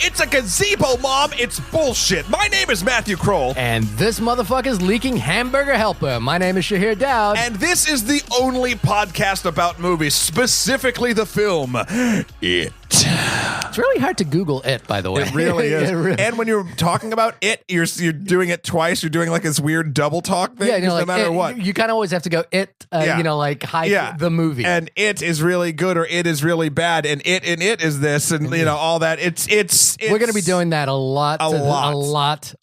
It's a gazebo, Mom. It's bullshit. My name is Matthew Kroll. And this motherfucker's leaking hamburger helper. My name is Shahir Dowd. And this is the only podcast about movies, specifically the film It. It's really hard to Google it, by the way. It really is. And when you're talking about it, you're doing it twice. You're doing like this weird double talk thing. Yeah, no matter what. You kind of always have to go the movie. And it is really good or it is really bad. And it is this and all that. It's We're going to be doing that a lot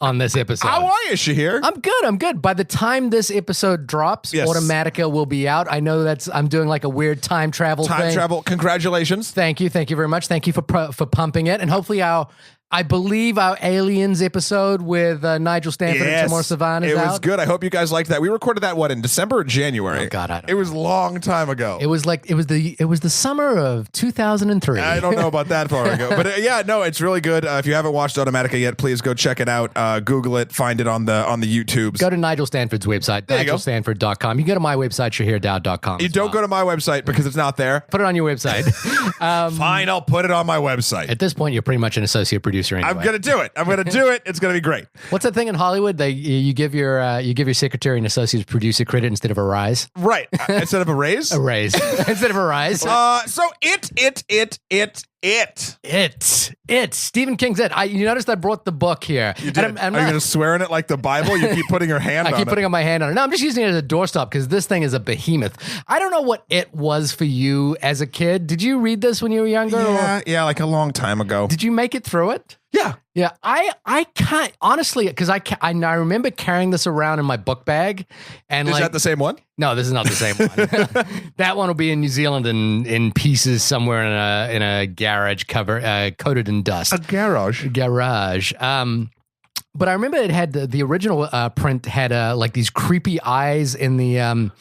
on this episode. How are you, Shahir? I'm good. By the time this episode drops, yes. Automatica will be out. I know I'm doing like a weird time travel thing. Time travel. Congratulations. Thank you very much. Thank you for pumping it, and hopefully I believe our Aliens episode with Nigel Stanford and Timur Savan is out. It was good. I hope you guys liked that. We recorded that in December or January? Oh God, I don't know. It was a long time ago. It was the summer of 2003. I don't know about that far ago, but it's really good. If you haven't watched Automatica yet, please go check it out. Google it, find it on the YouTubes. Go to Nigel Stanford's website, nigelstanford.com. You can go to my website, shahirdowd.com. You don't go to my website because it's not there. Put it on your website. Fine, I'll put it on my website. At this point, you're pretty much an associate producer anyway. I'm gonna do it. It's gonna be great. What's that thing in Hollywood? You give your secretary an associate producer credit instead of a rise. Right. Instead of a raise. A raise instead of a rise. So It. Stephen King's It. You noticed I brought the book here. You did. Are you going to swear in it like the Bible? You keep putting your hand on it. I keep putting my hand on it. No, I'm just using it as a doorstop because this thing is a behemoth. I don't know what it was for you as a kid. Did you read this when you were younger? Yeah, like a long time ago. Did you make it through it? Yeah. I can't, honestly, because I remember carrying this around in my book bag. And is that the same one? No, this is not the same one. That one will be in New Zealand in pieces somewhere in a garage coated in dust. A garage. But I remember it had the original print had like these creepy eyes in the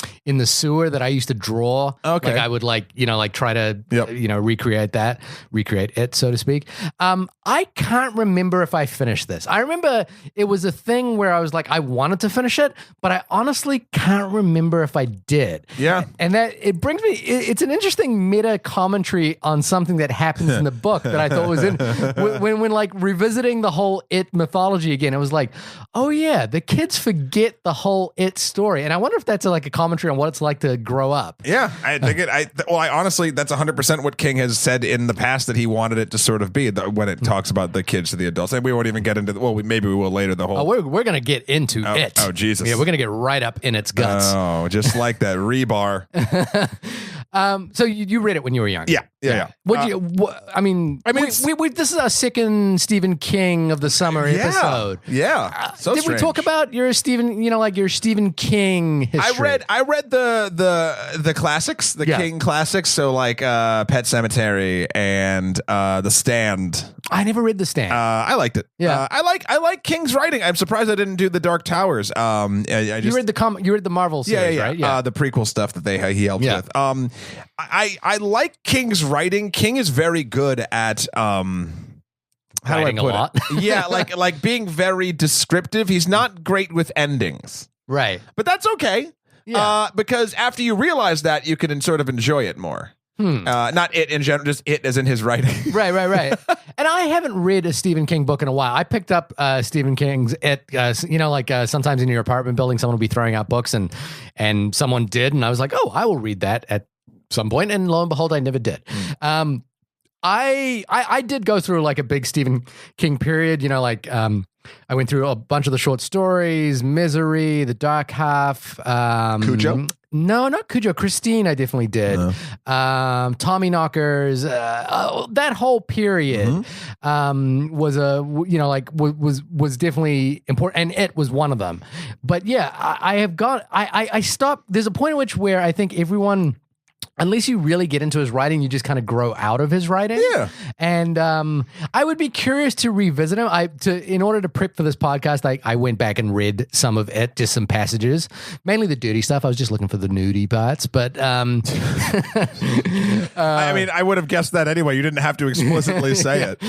sewer that I used to draw. Okay, like I would try to recreate it, so to speak. I can't remember if I finished this. I remember it was a thing where I was like, I wanted to finish it, but I honestly can't remember if I did. Yeah, and that it brings me. It's an interesting meta commentary on something that happens in the book that I thought was in when like revisiting the whole It mythology again. It was like, oh yeah, the kids forget the whole It story, and I wonder if that's like a commentary on what it's like to grow up. Yeah, I think it. I honestly, that's 100% what King has said in the past that he wanted it to sort of be when it talks about the kids to the adults. And we won't even get into. Maybe we will later. The whole. We're gonna get into it. Oh Jesus! Yeah, we're gonna get right up in its guts. Oh, just like that rebar. So you read it when you were young. Yeah. This is our second Stephen King of the summer episode. Yeah. Did we talk about your Stephen King history? I read the classics, King classics. So like Pet Sematary and The Stand. I never read The Stand. I liked it. Yeah. I like King's writing. I'm surprised I didn't do the Dark Towers. You read the Marvel series, right? Yeah. The prequel stuff that he helped with. I like King's writing. King is very good at how writing do I put a lot. it? Yeah, like being very descriptive. He's not great with endings. Right. But that's okay. Yeah. Because after you realize that, you can sort of enjoy it more. Not it in general, just it as in his writing. Right. And I haven't read a Stephen King book in a while. I picked up Stephen King's It. Sometimes in your apartment building, someone will be throwing out books, and someone did, and I was like, oh, I will read that at some point, and lo and behold, I never did. I did go through like a big Stephen King period. I went through a bunch of the short stories, Misery, The Dark Half. Cujo? No, not Cujo. Christine, I definitely did. Tommy Knockers. That whole period was definitely important, and It was one of them. But yeah, I stopped. There's a point at which where I think everyone, unless you really get into his writing, you just kind of grow out of his writing. Yeah. And I would be curious to revisit him. In order to prep for this podcast, I went back and read some of It, just some passages, mainly the dirty stuff. I was just looking for the nudie parts, but I would have guessed that anyway. You didn't have to explicitly say it.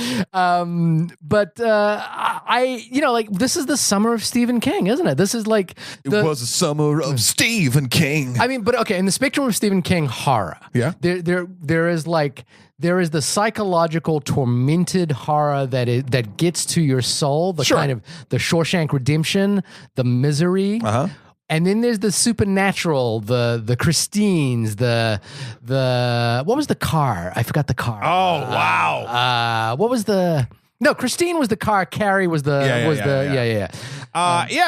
This is the summer of Stephen King, isn't it? This is like it was the summer of Stephen King. I mean, but okay, in the spectrum of Stephen King, hard. horror. Yeah. There is the psychological tormented horror that gets to your soul, the Sure. kind of the Shawshank Redemption, the misery. Uh-huh. And then there's the supernatural, the Christines, the what was the car? I forgot the car. Oh, wow. What was the? No, Christine was the car. Carrie was the yeah.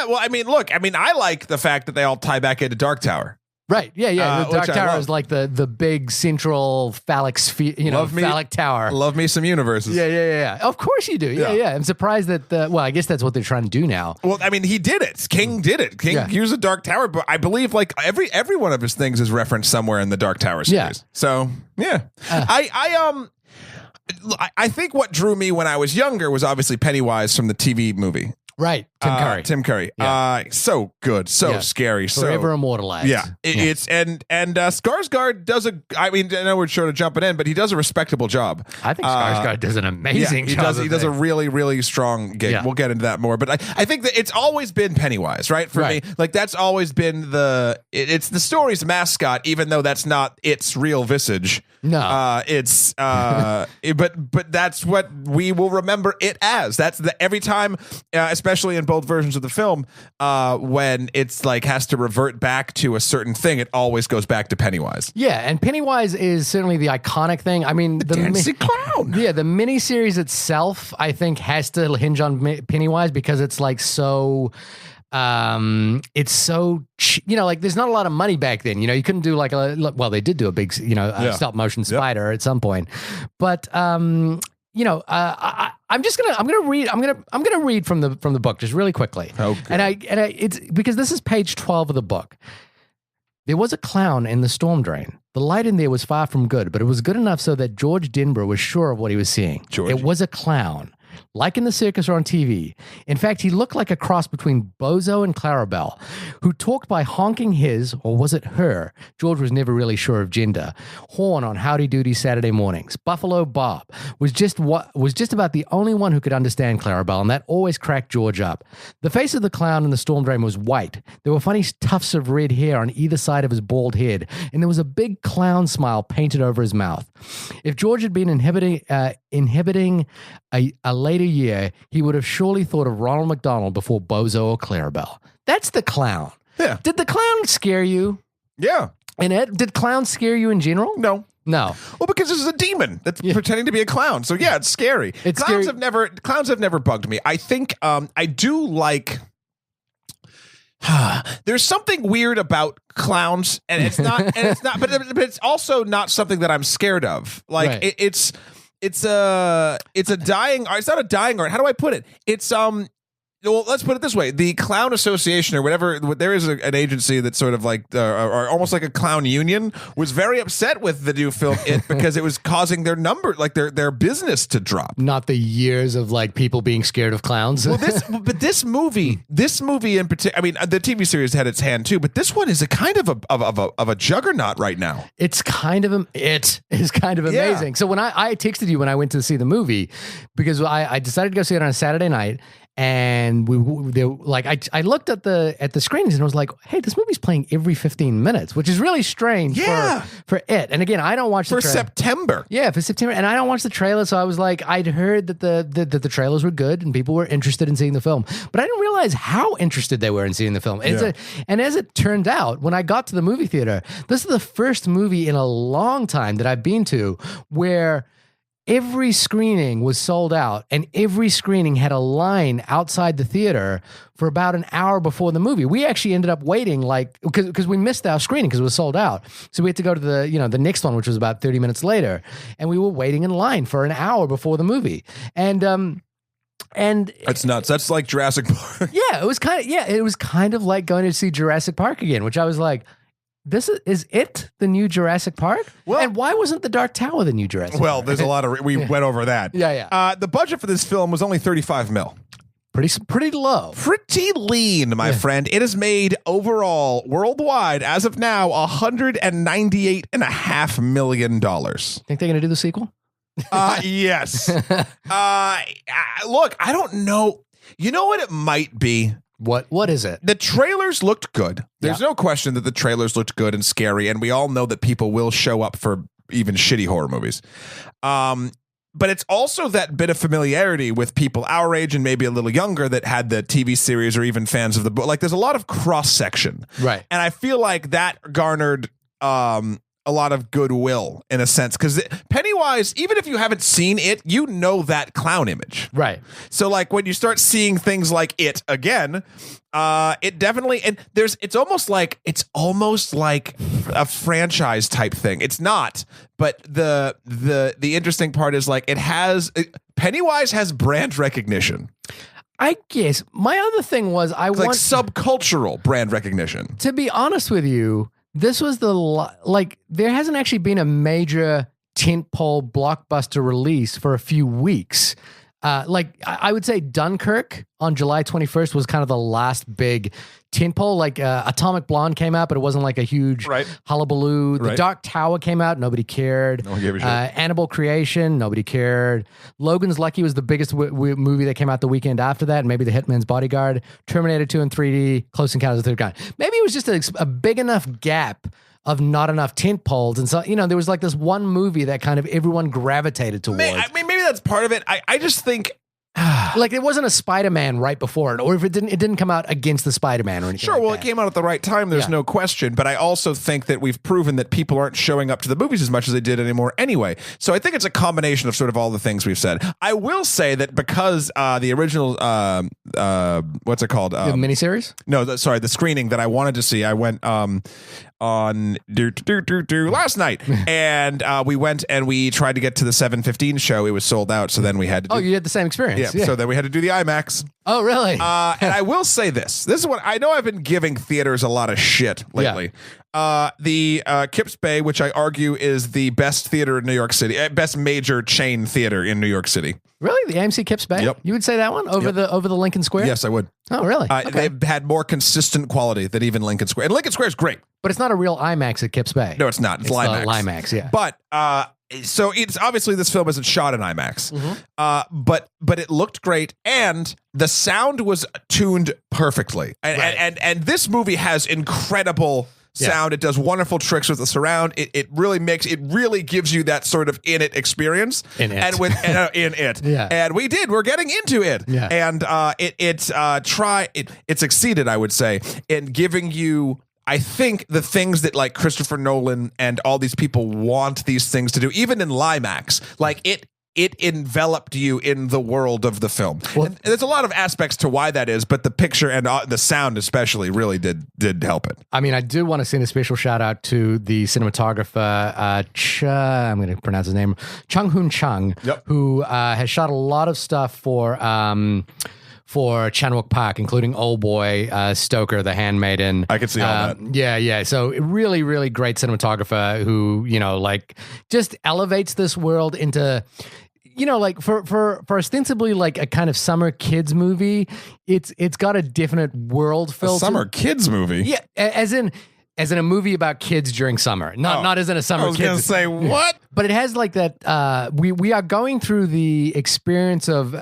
Well, I mean, look, I like the fact that they all tie back into Dark Tower. Right. Yeah. The Dark which I Tower love. is like the big central phallic sphere, phallic tower. Love me some universes. Yeah. Of course you do. Yeah. Yeah. I'm surprised that. Well, I guess that's what they're trying to do now. Well, I mean, he did it. King did it. King used the Dark Tower, but I believe like every one of his things is referenced somewhere in the Dark Tower series. Yeah. So yeah, I think what drew me when I was younger was obviously Pennywise from the TV movie. Right. Tim Curry. Yeah. So good, so scary, forever so immortalized. Yeah, it's and Skarsgård does a. I mean, I know we're sort of jumping in, but he does a respectable job. I think Skarsgård does an amazing job. He does a really, really strong gig. Yeah. We'll get into that more, but I think that it's always been Pennywise, right? For me, like that's always been it's the story's mascot, even though that's not its real visage. No, it's but that's what we will remember it as. That's every time, especially in both versions of the film, when it's like has to revert back to a certain thing, it always goes back to Pennywise. Yeah, and Pennywise is certainly the iconic thing. I mean, the dancing clown. Yeah, the miniseries itself, I think, has to hinge on Pennywise because it's like so. It's so like there's not a lot of money back then. You couldn't do like they did do a big stop motion spider at some point, but I'm gonna read from the book just really quickly. Okay. And it's because this is page 12 of the book. There was a clown in the storm drain. The light in there was far from good, but it was good enough so that George Denborough was sure of what he was seeing. It was a clown. Like in the circus or on TV. In fact, he looked like a cross between Bozo and Clarabelle, who talked by honking his, or was it her? George was never really sure of gender. Horn on Howdy Doody Saturday mornings. Buffalo Bob was just about the only one who could understand Clarabelle, and that always cracked George up. The face of the clown in the storm drain was white. There were funny tufts of red hair on either side of his bald head, and there was a big clown smile painted over his mouth. If George had been inhibiting a later year, he would have surely thought of Ronald McDonald before Bozo or Clarabelle. That's the clown. Yeah. Did the clown scare you? Yeah. And did clowns scare you in general? No. Well, because this is a demon that's pretending to be a clown. So yeah, it's scary. Clowns have never bugged me. I think I do like. There's something weird about clowns, and it's not, but it's also not something that I'm scared of. Like it's a dying art. It's not a dying art. How do I put it? It's well, let's put it this way: the Clown Association or whatever. There is an agency that's sort of like, or almost like a clown union, was very upset with the new film because it was causing their number, like their business, to drop. Not the years of like people being scared of clowns. Well, this movie in particular. I mean, the TV series had its hand too, but this one is a kind of a juggernaut right now. It is kind of amazing. Yeah. So when I texted you when I went to see the movie, because I decided to go see it on a Saturday night. And I looked at the screenings and I was like, hey, this movie's playing every 15 minutes, which is really strange for it. And again, I don't watch for September. Yeah, for September. And I don't watch the trailer. So I was like, I'd heard that the trailers were good and people were interested in seeing the film. But I didn't realize how interested they were in seeing the film. And as it turned out, when I got to the movie theater, this is the first movie in a long time that I've been to where every screening was sold out, and every screening had a line outside the theater for about an hour before the movie. We actually ended up waiting, like, because we missed our screening because it was sold out. So we had to go to the next one, which was about 30 minutes later, and we were waiting in line for an hour before the movie. And that's nuts. That's like Jurassic Park. Yeah, it was kind of like going to see Jurassic Park again, which I was like, this is it the new Jurassic Park? Well, and why wasn't the Dark Tower the new Jurassic Park? There's a lot of we went over that. Yeah. The budget for this film was only $35 million. Pretty low. Pretty lean, my friend. It has made overall worldwide as of now $198.5 million. Think they're going to do the sequel? Yes. Look, I don't know. You know what it might be? What is it? The trailers looked good. There's no question that the trailers looked good and scary, and we all know that people will show up for even shitty horror movies. But it's also that bit of familiarity with people our age and maybe a little younger that had the TV series or even fans of the book. Like, there's a lot of cross-section. Right. And I feel like that garnered a lot of goodwill in a sense, because Pennywise, even if you haven't seen it, you know that clown image. Right. So, like, when you start seeing things like it again, it definitely, and it's almost like a franchise type thing. It's not, but the interesting part is, like, Pennywise has brand recognition. I guess my other thing was like subcultural brand recognition. To be honest with you, this was there hasn't actually been a major tentpole blockbuster release for a few weeks. I would say Dunkirk on July 21st was kind of the last big tentpole. Like Atomic Blonde came out, but it wasn't like a huge hullabaloo. The Dark Tower came out, nobody cared. No one gave a shit. Annabelle Creation, nobody cared. Logan's Lucky was the biggest movie that came out the weekend after that, and maybe The Hitman's Bodyguard, Terminator 2 in 3D, Close Encounters of the Third Kind. Maybe it was just a big enough gap of not enough tent poles, and so there was like this one movie that kind of everyone gravitated towards. Maybe that's part of it. I just think like it wasn't a Spider-Man right before it, or if it didn't come out against the Spider-Man or anything. Sure, it came out at the right time. There's no question, but I also think that we've proven that people aren't showing up to the movies as much as they did anymore anyway. So I think it's a combination of sort of all the things we've said. I will say that because the original what's it called? The miniseries? No, the screening that I wanted to see, I went on last night, and we went and we tried to get to the 7:15 show. It was sold out, so then we had to you had the same experience. Yeah, so then we had to do the IMAX. Oh, really? And I will say this is what I know. I've been giving theaters a lot of shit lately. The Kips Bay, which I argue is the best theater in New York City, best major chain theater in New York City. Really? The AMC Kips Bay? Yep. You would say that one over the Lincoln Square? Yes, I would. Oh, really? Okay. They've had more consistent quality than even Lincoln Square. And Lincoln Square is great. But it's not a real IMAX at Kips Bay. No, it's not. It's Limax. Limax, yeah. But so it's obviously this film isn't shot in IMAX. But it looked great, and the sound was tuned perfectly. And this movie has incredible sound. It does wonderful tricks with the surround. It really gives you that sort of in it experience. In it. Yeah. And we're getting into it. Yeah. And it succeeded, I would say, in giving you, I think, the things that like Christopher Nolan and all these people want these things to do, even in Limax. Like it enveloped you in the world of the film. Well, and there's a lot of aspects to why that is, but the picture and the sound especially really did help it. I mean, I do want to send a special shout out to the cinematographer, I'm going to pronounce his name, Chung Hoon Chung, who has shot a lot of stuff for Chan-wook Park, including Old Boy, Stoker, The Handmaiden. I could see all that. Yeah. So really, really great cinematographer who, just elevates this world into, like for ostensibly like a kind of summer kids movie, it's got a definite world filter. A summer kids movie? Yeah, as in a movie about kids during summer, not as in a summer. I was going to say what, but it has like that. We are going through the experience of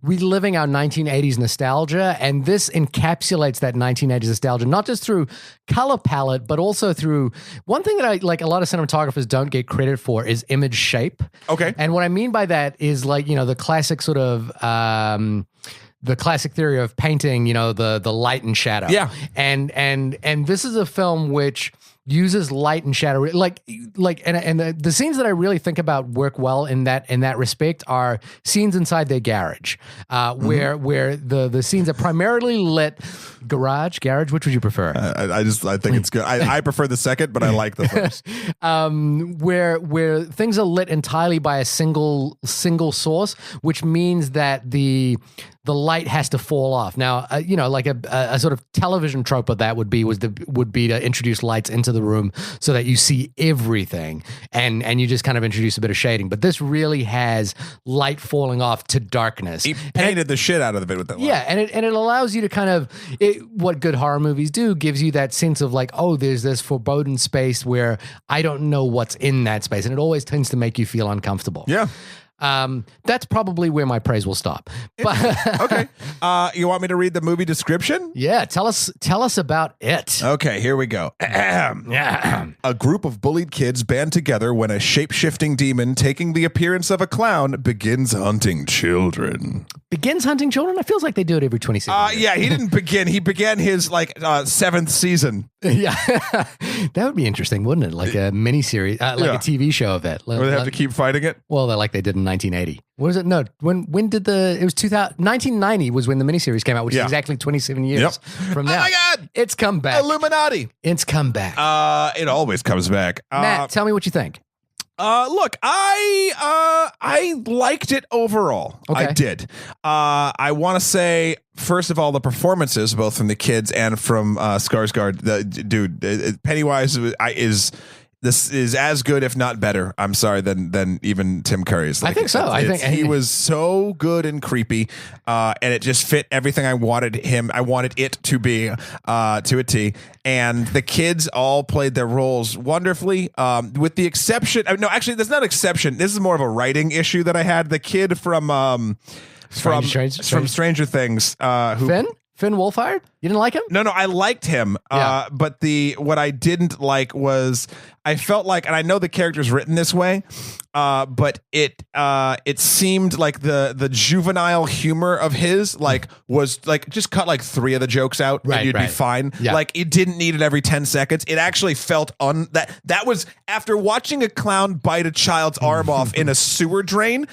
reliving our 1980s nostalgia, and this encapsulates that 1980s nostalgia, not just through color palette, but also through one thing that I like. A lot of cinematographers don't get credit for is image shape. Okay, and what I mean by that is like the classic sort of. The classic theory of painting, the light and shadow. Yeah. And this is a film which uses light and shadow, and the scenes that I really think about work well in that respect are scenes inside their garage, where the scenes are primarily lit. Garage, which would you prefer? I think it's good. I prefer the second, but I like the first. Where things are lit entirely by a single source, which means that the light has to fall off. Now, like a sort of television trope of that would be to introduce lights into the room so that you see everything, and you just kind of introduce a bit of shading. But this really has light falling off to darkness. He painted the shit out of the bit with that light. Yeah, and it allows you to kind of what good horror movies do gives you that sense of like, oh, there's this foreboding space where I don't know what's in that space, and it always tends to make you feel uncomfortable. Yeah. That's probably where my praise will stop. But Okay. You want me to read the movie description? Yeah, tell us about it. Okay, here we go. A group of bullied kids band together when a shape-shifting demon taking the appearance of a clown begins hunting children. Begins hunting children? It feels like they do it every 26 years. Yeah, he didn't begin. He began his seventh season. Yeah. That would be interesting, wouldn't it? Like a mini-series, like a TV show of that. Where they have to keep fighting it? Well, like they did in 1980. What was it? No, when did it was 1990 was when the miniseries came out, which is exactly 27 years from now. Oh my God! It's come back. Illuminati. It's come back. It always comes back. Matt, tell me what you think. Look, I liked it overall. Okay. I did. I want to say, first of all, the performances, both from the kids and from Skarsgård, Pennywise is as good, if not better. I'm sorry, than even Tim Curry's. I think so. I think he was so good and creepy, and it just fit everything I wanted it to be, to a T. And the kids all played their roles wonderfully, with the exception. No, actually, there's not an exception. This is more of a writing issue that I had. The kid from Stranger Things, who. Finn Wolfhard? You didn't like him? No, I liked him. But what I didn't like was I felt like, and I know the character's written this way, but it seemed like the juvenile humor of his was just cut like 3 of the jokes out and you'd be fine. Yeah. Like it didn't need it every 10 seconds. It actually felt that was after watching a clown bite a child's arm off in a sewer drain.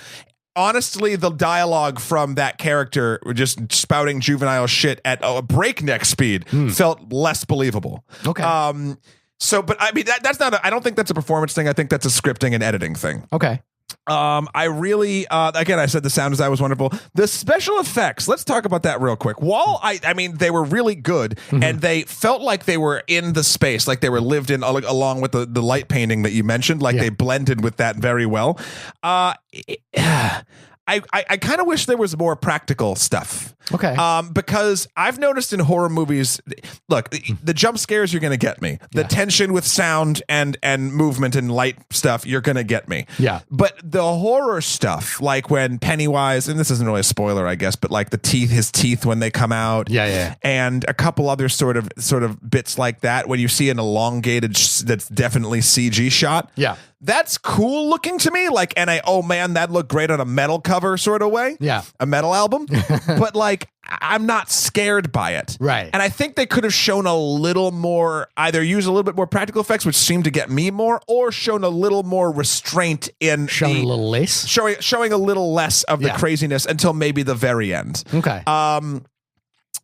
Honestly, the dialogue from that character just spouting juvenile shit at a breakneck speed felt less believable. Okay. But I mean, that's not. I don't think that's a performance thing. I think that's a scripting and editing thing. Okay. I really, again, I said the sound design was wonderful. The special effects, let's talk about that real quick. While I mean, they were really good and they felt like they were in the space, like they were lived in along with the light painting that you mentioned, like they blended with that very well. I kind of wish there was more practical stuff. Okay. Because I've noticed in horror movies, look, the jump scares, you're going to get me. The tension with sound and movement and light stuff, you're going to get me. Yeah. But the horror stuff, like when Pennywise, and this isn't really a spoiler, I guess, but like his teeth when they come out. Yeah. And a couple other sort of bits like that, when you see an elongated, that's definitely CG shot. Yeah. That's cool looking to me. Like, and oh man, that looked great on a metal cover sort of way. Yeah. A metal album. But like, I'm not scared by it. Right. And I think they could have shown a little more, either use a little bit more practical effects, which seemed to get me more, or shown a little more restraint in showing a little less. Showing a little less of the craziness until maybe the very end. Okay.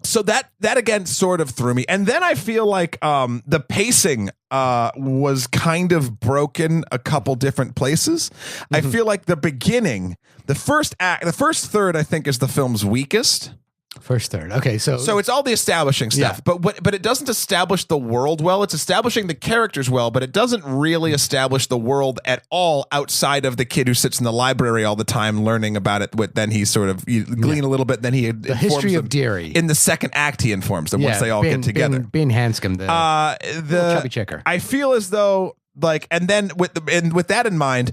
So that again sort of threw me. And then I feel like the pacing was kind of broken a couple different places. I feel like the beginning, the first third, I think is the film's weakest. First third. Okay, so it's all the establishing stuff, but it doesn't establish the world well. It's establishing the characters well, but it doesn't really establish the world at all outside of the kid who sits in the library all the time learning about it. Then he sort of glean a little bit. Then he the history of Derry. In the second act, he informs them once they all get together. Ben Hanscom, the chubby checker. I feel as though and then with that in mind,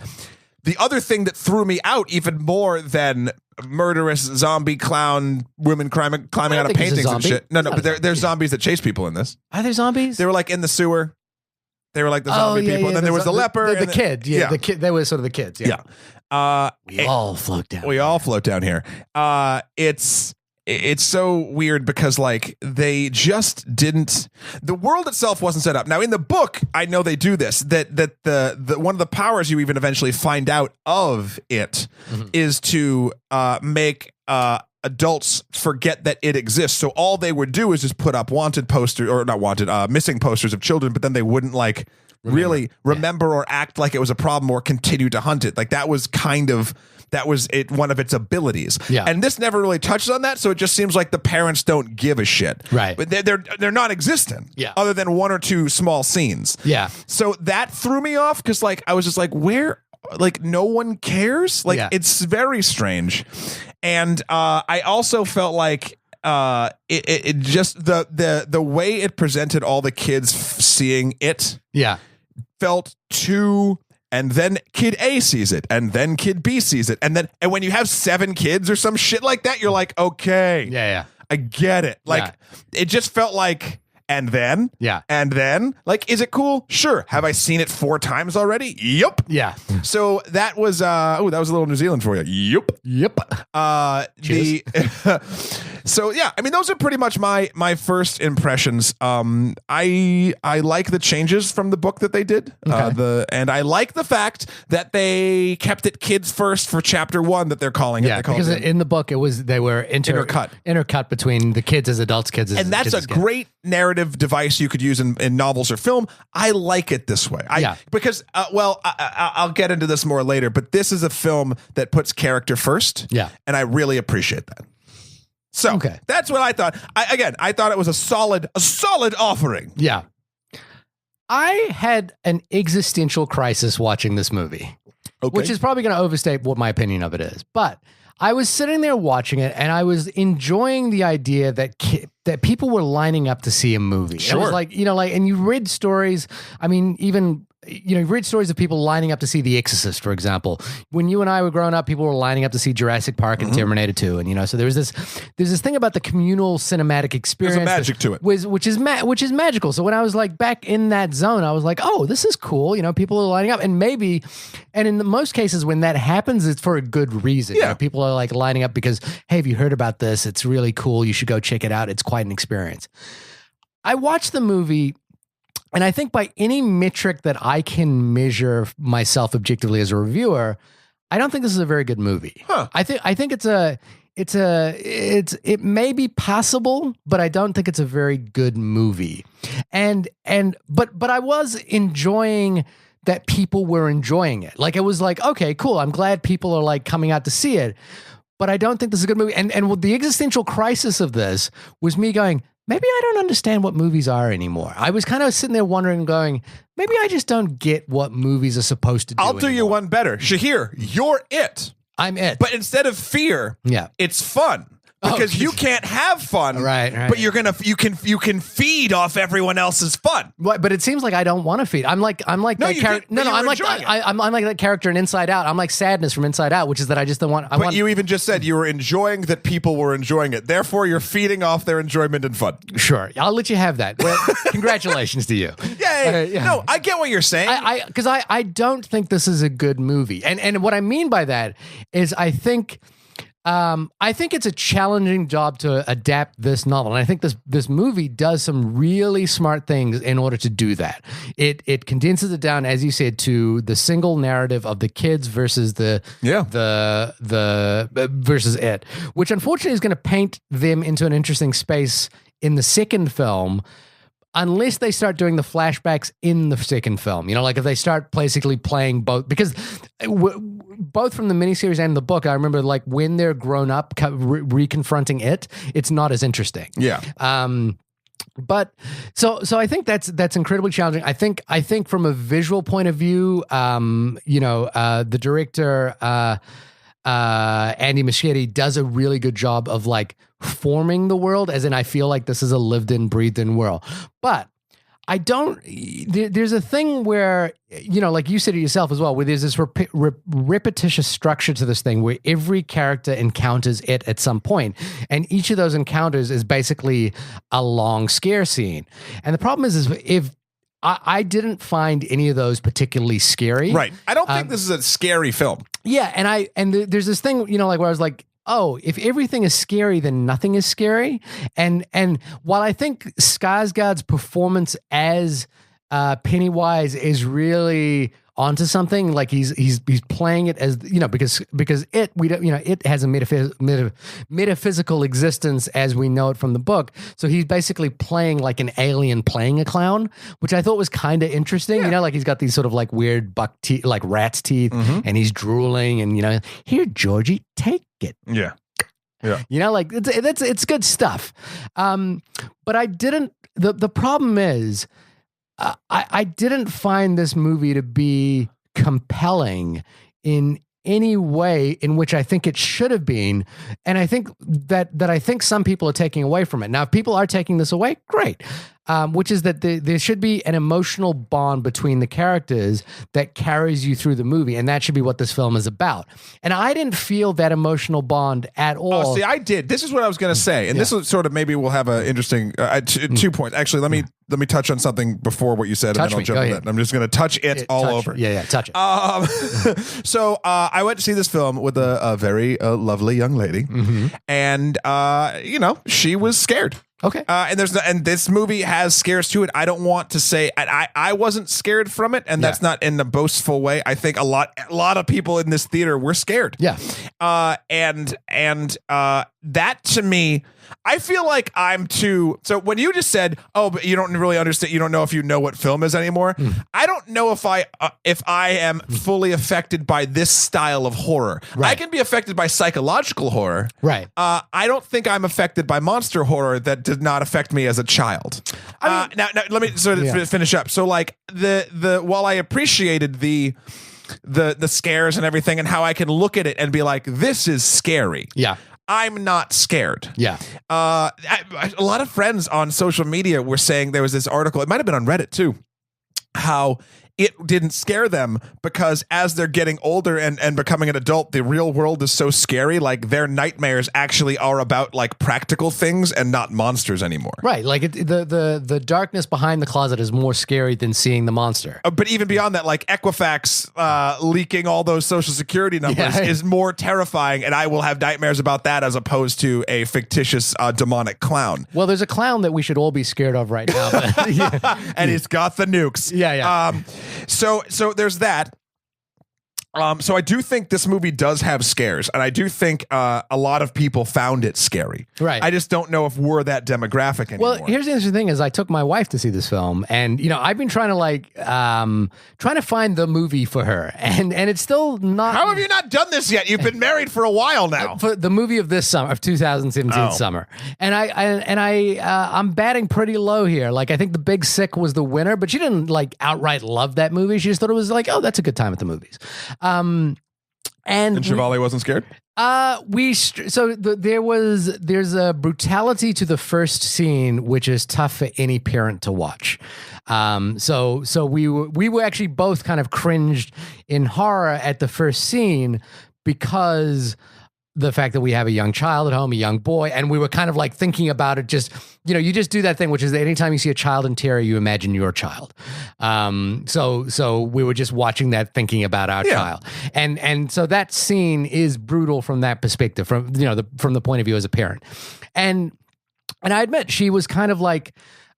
the other thing that threw me out even more than murderous zombie clown women climbing out of paintings and shit. No, but there's zombies that chase people in this. Are there zombies? They were like in the sewer. They were like the zombie people. And then there was the leper. The kid. Yeah, the kid. They were sort of the kids. Yeah. We all float down. We all float down here. It's so weird because like they just didn't. The world itself wasn't set up. Now in the book, I know they do this. That the one of the powers you even eventually find out of it is to make adults forget that it exists. So all they would do is just put up wanted posters, or not wanted, missing posters of children, but then they wouldn't like really remember or act like it was a problem or continue to hunt it. Like that was one of its abilities. Yeah. And this never really touches on that, so it just seems like the parents don't give a shit. Right. But they're non-existent. Yeah. Other than 1 or 2 small scenes. Yeah. So that threw me off because like I was just like, where, like no one cares? Like it's very strange. And I also felt like it just the way it presented all the kids seeing it felt too and then kid A sees it, and then kid B sees it, and when you have 7 kids or some shit like that, you're like, okay, Yeah. I get it. Like, it just felt like, and then, like, is it cool? Sure. Have I seen it 4 times already? Yup. Yeah. So that was that was a little New Zealand for you. Yup. So yeah, I mean, those are pretty much my first impressions. I like the changes from the book that they did. And I like the fact that they kept it kids first for chapter 1 that they're calling it. Because in the book they were intercut between the kids as adults, kids as and that's a great narrative device you could use in novels or film. I like it this way. Because I'll get into this more later, but this is a film that puts character first. Yeah, and I really appreciate that. So that's what I thought. I thought it was a solid offering. Yeah. I had an existential crisis watching this movie, which is probably going to overstate what my opinion of it is. But I was sitting there watching it, and I was enjoying the idea that people were lining up to see a movie. Sure. It was like, and you read stories. I mean, even you've read stories of people lining up to see The Exorcist, for example. When you and I were growing up, people were lining up to see Jurassic Park and Terminator 2, and so there's this thing about the communal cinematic experience. There's a magic to it, which is magical. So when I was like back in that zone, I was like, oh, this is cool. People are lining up, and in most cases when that happens, it's for a good reason. Yeah. People are like lining up because, hey, have you heard about this? It's really cool. You should go check it out. It's quite an experience. I watched the movie. And I think by any metric that I can measure myself objectively as a reviewer, I don't think this is a very good movie. Huh. I think it may be passable, but I don't think it's a very good movie. But I was enjoying that people were enjoying it. Like, it was like, okay, cool. I'm glad people are like coming out to see it, but I don't think this is a good movie. And the existential crisis of this was me going, maybe I don't understand what movies are anymore. I was kind of sitting there wondering, going, maybe I just don't get what movies are supposed to do. I'll do you one better. Shahir, you're it. I'm it. But instead of fear, it's fun. Because you can't have fun, right? But you can feed off everyone else's fun. Right, but it seems like I don't want to feed. I'm like that character. I'm like that character in Inside Out. I'm like Sadness from Inside Out, which is that I just don't want. But you even just said you were enjoying that people were enjoying it. Therefore, you're feeding off their enjoyment and fun. Sure, I'll let you have that. Well, congratulations to you. Yay! No, I get what you're saying. Because I don't think this is a good movie, and what I mean by that is I think it's a challenging job to adapt this novel, and I think this movie does some really smart things in order to do that. It condenses it down, as you said, to the single narrative of the kids versus the versus it, which unfortunately is going to paint them into an interesting space in the second film. Unless they start doing the flashbacks in the second film, like if they start basically playing both, because both from the miniseries and the book, I remember like when they're grown up, reconfronting it's not as interesting. Yeah. But so I think that's incredibly challenging. I think from a visual point of view, the director Andy Muschietti does a really good job of like forming the world, as in I feel like this is a lived in, breathed in world. But I don't, there's a thing where, like you said it yourself as well, where there's this repetitious structure to this thing where every character encounters it at some point, and each of those encounters is basically a long scare scene. And the problem is if I didn't find any of those particularly scary. Right. I don't think this is a scary film. Yeah, and there's this thing, like where I was like, oh, if everything is scary, then nothing is scary. And while I think Skarsgård's performance as Pennywise is really onto something, like he's playing it as because it has a metaphysical existence as we know it from the book. So he's basically playing like an alien playing a clown, which I thought was kind of interesting. Yeah. Like he's got these sort of like weird buck teeth, like rat's teeth, and he's drooling, and here, Georgie, take it. Yeah. Yeah. Like it's good stuff. But I didn't. The problem is, I didn't find this movie to be compelling in any way in which I think it should have been, and I think that I think some people are taking away from it. Now, if people are taking this away, great. which is that there should be an emotional bond between the characters that carries you through the movie, and that should be what this film is about. And I didn't feel that emotional bond at all. Oh, see, I did. This is what I was going to say, and this is sort of maybe we'll have an interesting 2 points. Actually, let me touch on something before what you said, and then I'll jump into that. I'm just going to touch it all over. Yeah, touch it. So I went to see this film with a very lovely young lady, and she was scared. Okay. And this movie has scares to it. I don't want to say I wasn't scared from it, and that's not in a boastful way. I think a lot of people in this theater were scared. Yeah. And that to me, I feel like I'm too. So when you just said, "Oh, but you don't really understand. You don't know if you know what film is anymore." I don't know if I am fully affected by this style of horror. Right. I can be affected by psychological horror. Right. I don't think I'm affected by monster horror that did not affect me as a child. Now let me finish up. So like the while I appreciated the scares and everything and how I can look at it and be like, this is scary. Yeah. I'm not scared. Yeah. A lot of friends on social media were saying there was this article, it might have been on Reddit too, how it didn't scare them because as they're getting older and becoming an adult, the real world is so scary. Like their nightmares actually are about like practical things and not monsters anymore. Right. Like the darkness behind the closet is more scary than seeing the monster. But even beyond that, like Equifax leaking all those social security numbers is more terrifying. And I will have nightmares about that as opposed to a fictitious demonic clown. Well, there's a clown that we should all be scared of right now. But, and he's got the nukes. Yeah. So there's that. So I do think this movie does have scares, and I do think a lot of people found it scary. Right. I just don't know if we're that demographic anymore. Well, here's the interesting thing: is I took my wife to see this film, and I've been trying to find the movie for her, and it's still not. How have you not done this yet? You've been married for a while now. For the movie of this summer, of 2017 summer, and I'm batting pretty low here. Like I think The Big Sick was the winner, but she didn't like outright love that movie. She just thought it was like, oh, that's a good time at the movies. And Chevalier wasn't scared? There's a brutality to the first scene which is tough for any parent to watch. So we were actually both kind of cringed in horror at the first scene because the fact that we have a young child at home, a young boy, and we were kind of like thinking about it just, you just do that thing, which is that anytime you see a child in terror, you imagine your child. So we were just watching that, thinking about our child. And so that scene is brutal from that perspective, from the point of view as a parent. And I admit she was kind of like,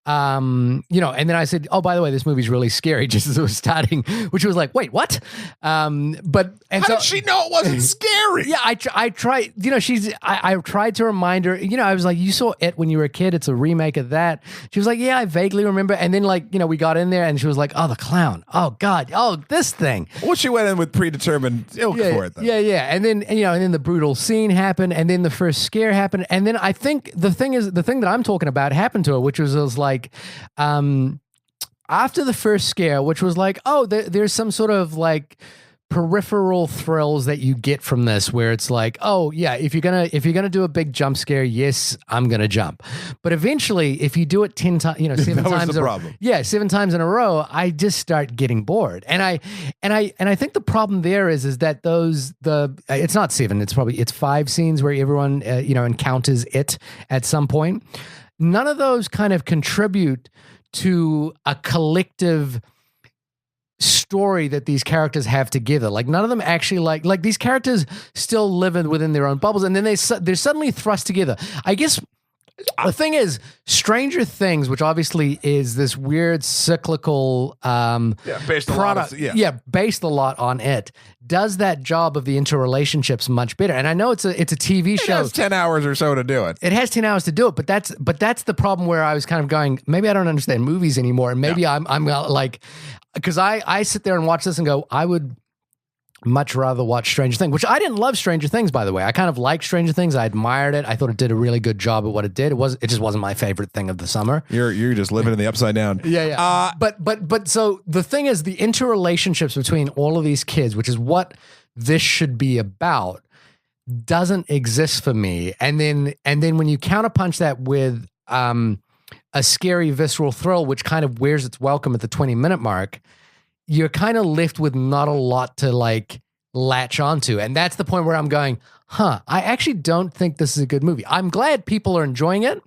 and then I said, oh, by the way, this movie's really scary, just as it was starting, which was like, wait, what? How did she know it wasn't scary? Yeah, I tried, I tried to remind her, I was like, you saw It when you were a kid. It's a remake of that. She was like, yeah, I vaguely remember. And then we got in there and she was like, oh, the clown. Oh God. Oh, this thing. Well, she went in with predetermined ilk for it then. Yeah. And then, and then the brutal scene happened and then the first scare happened. And then I think the thing that I'm talking about happened to her, which was like, after the first scare, which was like, oh, there's some sort of like peripheral thrills that you get from this, where it's like, oh yeah, if you're gonna do a big jump scare, yes, I'm gonna jump. But eventually, if you do it 10 times, 7 times, problem. 7 times in a row, I just start getting bored. And I think the problem there is that it's not 7, it's 5 scenes where everyone encounters it at some point. None of those kind of contribute to a collective story that these characters have together. Like none of them actually like these characters still live within their own bubbles, and then they're suddenly thrust together. I guess the thing is, Stranger Things, which obviously is this weird cyclical based a lot on it, does that job of the interrelationships much better. And I know it's a TV show. It has 10 hours or so to do it. It has 10 hours to do it, but that's the problem where I was kind of going, maybe I don't understand movies anymore, and maybe I'm like, because I sit there and watch this and go, I would much rather watch Stranger Things, which I didn't love Stranger Things, by the way. I kind of liked Stranger Things. I admired it. I thought it did a really good job at what it did. It just wasn't my favorite thing of the summer. You're just living in the upside down. Yeah. But so the thing is, the interrelationships between all of these kids, which is what this should be about, doesn't exist for me. And then when you counterpunch that with a scary, visceral thrill, which kind of wears its welcome at the 20-minute mark, you're kind of left with not a lot to like latch onto. And that's the point where I'm going, I actually don't think this is a good movie. I'm glad people are enjoying it.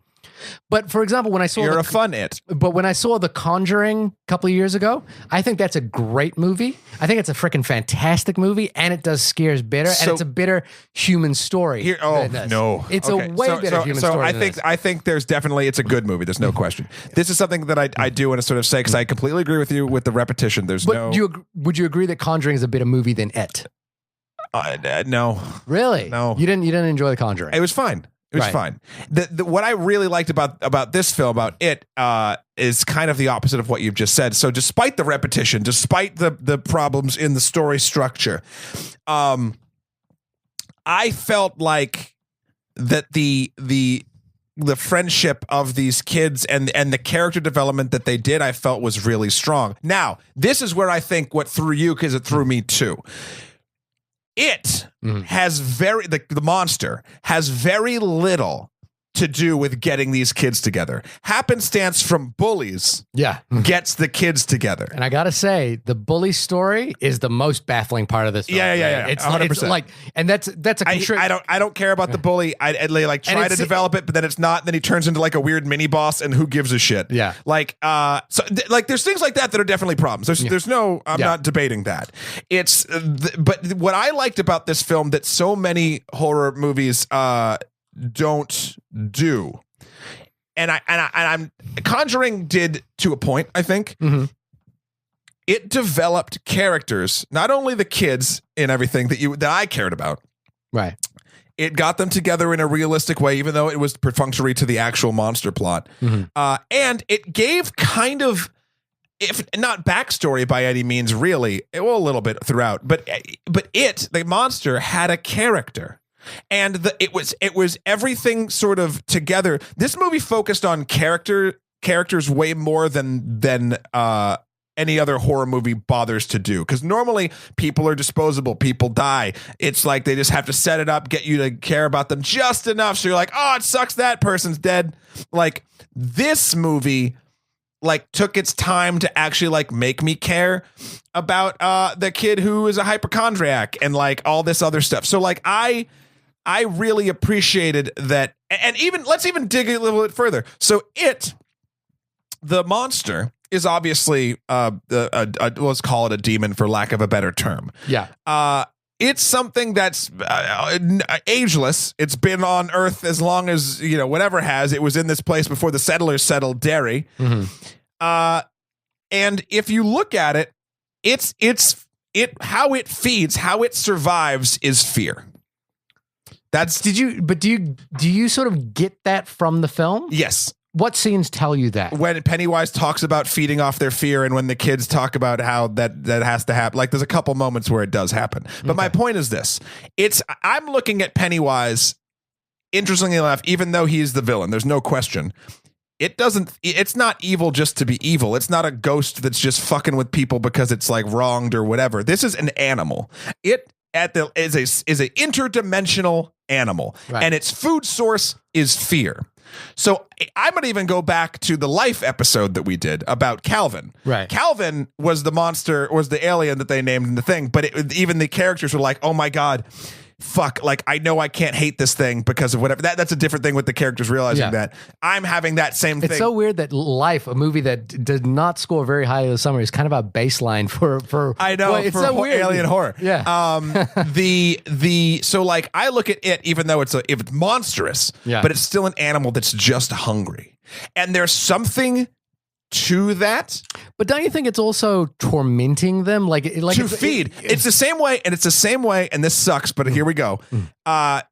But for example, when I saw You're a fun it. But when I saw The Conjuring a couple of years ago, I think that's a great movie. I think it's a freaking fantastic movie, and it does scares better, and it's a better human story. No, it's a way better human story. I think there's definitely it's a good movie. There's no question. This is something that I do want to sort of say because I completely agree with you with the repetition. Would you agree that Conjuring is a better movie than It? No, really? No, you didn't enjoy The Conjuring. It was fine. It was fine. What I really liked about this film, about It, is kind of the opposite of what you've just said. So despite the repetition, despite the problems in the story structure, I felt like that the friendship of these kids and the character development that they did, I felt was really strong. Now, this is where I think what threw you, because it threw me too. It has the monster has very little to do with getting these kids together. Happenstance from bullies gets the kids together. And I gotta say, the bully story is the most baffling part of this film. Yeah. It's 100%. It's like, and that's a I don't care about the bully. I like try to develop it, but then it's not. Then he turns into like a weird mini boss, and who gives a shit? Yeah. Like like there's things like that are definitely problems. There's no. I'm not debating that. It's but what I liked about this film that so many horror movies don't do, and I'm Conjuring did to a point. I think it developed characters, not only the kids in everything that I cared about. Right. It got them together in a realistic way, even though it was perfunctory to the actual monster plot, and it gave kind of, if not backstory by any means, really, well, a little bit throughout, but the monster had a character. And it was everything sort of together. This movie focused on characters way more than any other horror movie bothers to do. Because normally people are disposable, people die. It's like they just have to set it up, get you to care about them just enough, so you're like, oh, it sucks that person's dead. Like this movie, like took its time to actually like make me care about the kid who is a hypochondriac and like all this other stuff. So like I really appreciated that. And let's even dig a little bit further. So the monster is obviously let's call it a demon for lack of a better term. Yeah. It's something that's ageless. It's been on Earth as long as, whatever has. It was in this place before the settlers settled Derry. And if you look at it, how it feeds, how it survives is fear. Do you sort of get that from the film? Yes. What scenes tell you that? When Pennywise talks about feeding off their fear, and when the kids talk about how that has to happen, like there's a couple moments where it does happen. But my point is this: I'm looking at Pennywise. Interestingly enough, even though he's the villain, there's no question. It's not evil just to be evil. It's not a ghost that's just fucking with people because it's like wronged or whatever. This is an animal. Is a interdimensional animal, and its food source is fear. So I'm going to even go back to the Life episode that we did about Calvin. Right. Calvin was the monster, was the alien that they named in the thing, but even the characters were like, oh my God, fuck, like I know I can't hate this thing because of whatever. That's a different thing with the characters realizing that I'm having that same thing. It's so weird that Life, a movie that did not score very highly this summer, is kind of a baseline for I know, it's for so weird. Alien horror. Yeah. So like I look at it, even though it's monstrous, but it's still an animal that's just hungry, and there's something to that. But don't you think it's also tormenting them? Like to feed. It's the same way, and this sucks, but here we go.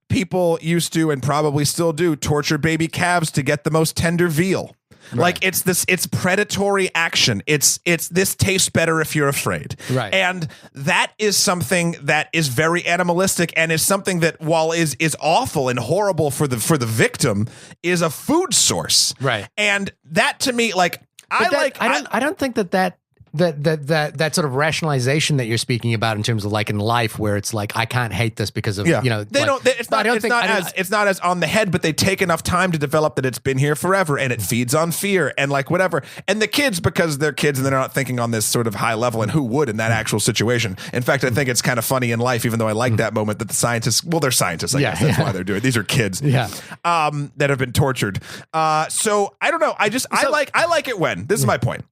People used to, and probably still do, torture baby calves to get the most tender veal. Right. Like it's predatory action. It's this tastes better if you're afraid. Right. And that is something that is very animalistic, and is something that, while is awful and horrible for the victim, is a food source. Right. And that, to me, like, I don't think that that sort of rationalization that you're speaking about in terms of like in life, where it's like I can't hate this because of they don't. It's not as on the head, but they take enough time to develop that it's been here forever and it feeds on fear and like whatever. And the kids, because they're kids and they're not thinking on this sort of high level, and who would in that actual situation? In fact, I think it's kind of funny in life, even though I like that moment that the scientists, well, they're scientists, I guess that's why they're doing it. These are kids, that have been tortured. So I don't know. I like it when this is my point.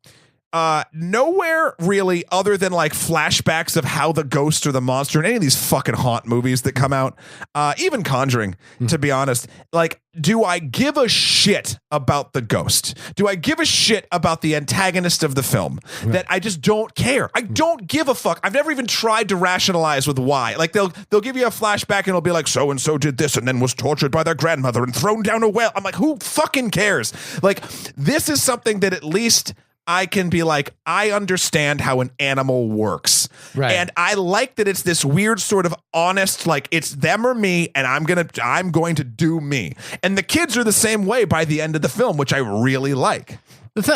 Nowhere really other than like flashbacks of how the ghost or the monster in any of these fucking haunt movies that come out, even Conjuring, to be honest, like, do I give a shit about the ghost? Do I give a shit about the antagonist of the film? That I just don't care. I don't give a fuck. I've never even tried to rationalize with why. Like they'll give you a flashback and it'll be like, so and so did this and then was tortured by their grandmother and thrown down a well. I'm like, who fucking cares? Like, this is something that at least I can be like, I understand how an animal works. Right. And I like that it's this weird sort of honest, like it's them or me, and I'm going to do me. And the kids are the same way by the end of the film, which I really like.